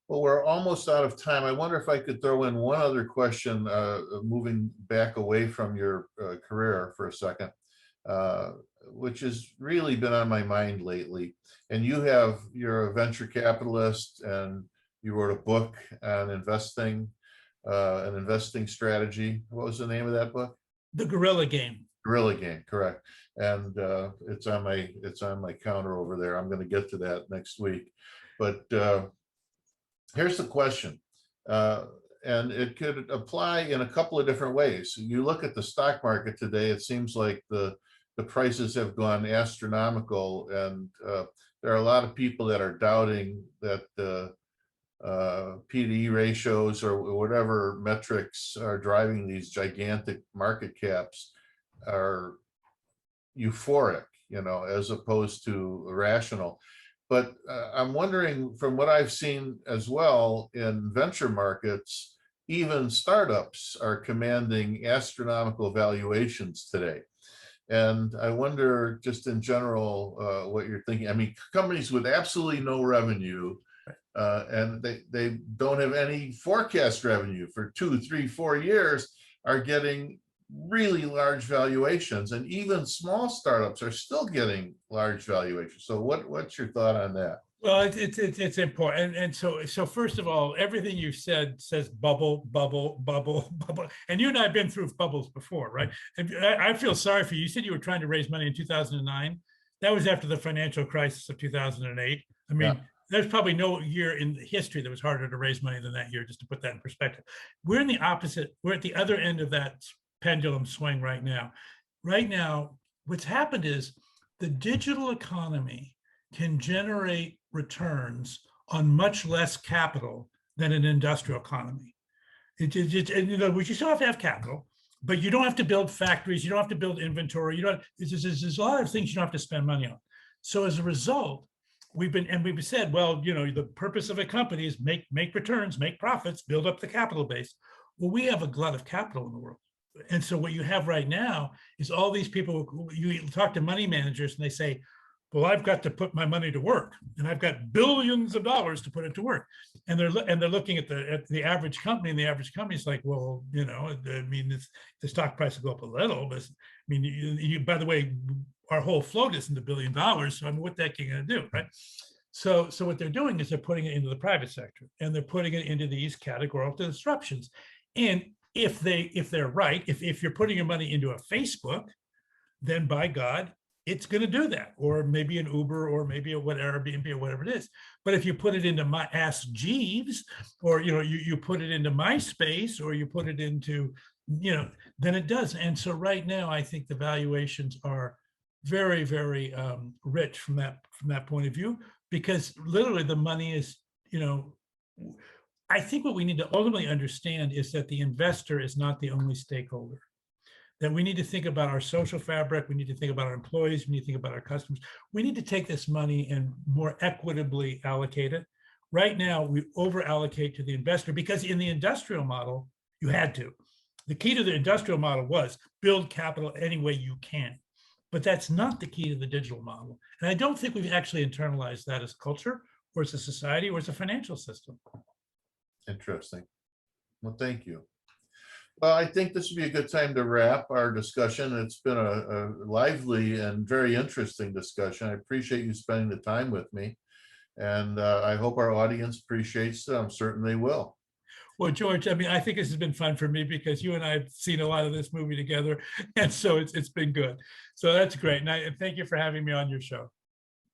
Well, we're almost out of time. I wonder if I could throw in one other question, moving back away from your career for a second, uh, which has really been on my mind lately. And you're a venture capitalist, and you wrote a book on investing, an investing strategy. What was the name of that book? The Gorilla Game. Gorilla Game, correct. And it's on my counter over there. I'm going to get to that next week. But here's the question, uh, and it could apply in a couple of different ways. You look at the stock market today, it seems like the prices have gone astronomical, and there are a lot of people that are doubting that the PDE ratios or whatever metrics are driving these gigantic market caps are euphoric, as opposed to rational. But I'm wondering, from what I've seen as well in venture markets, even startups are commanding astronomical valuations today. And I wonder, just in general, what you're thinking. I mean, companies with absolutely no revenue, and they don't have any forecast revenue for 2, 3, 4 years, are getting really large valuations, and even small startups are still getting large valuations. So what's your thought on that? Well, it's important, and so first of all, everything you've said says bubble, bubble, bubble, bubble, and you and I have been through bubbles before, right? And I feel sorry for you. You said you were trying to raise money in 2009. That was after the financial crisis of 2008. I mean, there's probably no year in history that was harder to raise money than that year, just to put that in perspective. We're in the opposite. We're at the other end of that pendulum swing right now. Right now, what's happened is the digital economy can generate returns on much less capital than an industrial economy. We still have to have capital, but you don't have to build factories. You don't have to build inventory. There's a lot of things you don't have to spend money on. So as a result, we've said, well, the purpose of a company is make returns, make profits, build up the capital base. Well, we have a glut of capital in the world. And so what you have right now is all these people. You talk to money managers and they say, well, I've got to put my money to work, and I've got billions of dollars to put it to work. And they're looking at the average company, and the average company is like, well, I mean, the stock price will go up a little, but I mean, by the way, our whole float isn't $1 billion. So I mean, what the heck are you going to do, right? So what they're doing is they're putting it into the private sector, and they're putting it into these categorical disruptions. And if they're right, if you're putting your money into a Facebook, then by God, it's going to do that, or maybe an Uber, or maybe a whatever, Airbnb, or whatever it is. But if you put it into my Ask Jeeves, or you put it into MySpace, or you put it into, then it does. And so right now, I think the valuations are very, very rich from that point of view, because literally the money is, I think what we need to ultimately understand is that the investor is not the only stakeholder. That we need to think about our social fabric. We need to think about our employees. We need to think about our customers. We need to take this money and more equitably allocate it. Right now, we over allocate to the investor because in the industrial model, you had to. The key to the industrial model was build capital any way you can. But that's not the key to the digital model. And I don't think we've actually internalized that as a culture, or as a society, or as a financial system. Interesting. Well, thank you. Well, I think this would be a good time to wrap our discussion. It's been a lively and very interesting discussion. I appreciate you spending the time with me, and I hope our audience appreciates it. I'm certain they will. Well, George, I mean, I think this has been fun for me because you and I have seen a lot of this movie together, and so it's been good. So that's great. And thank you for having me on your show.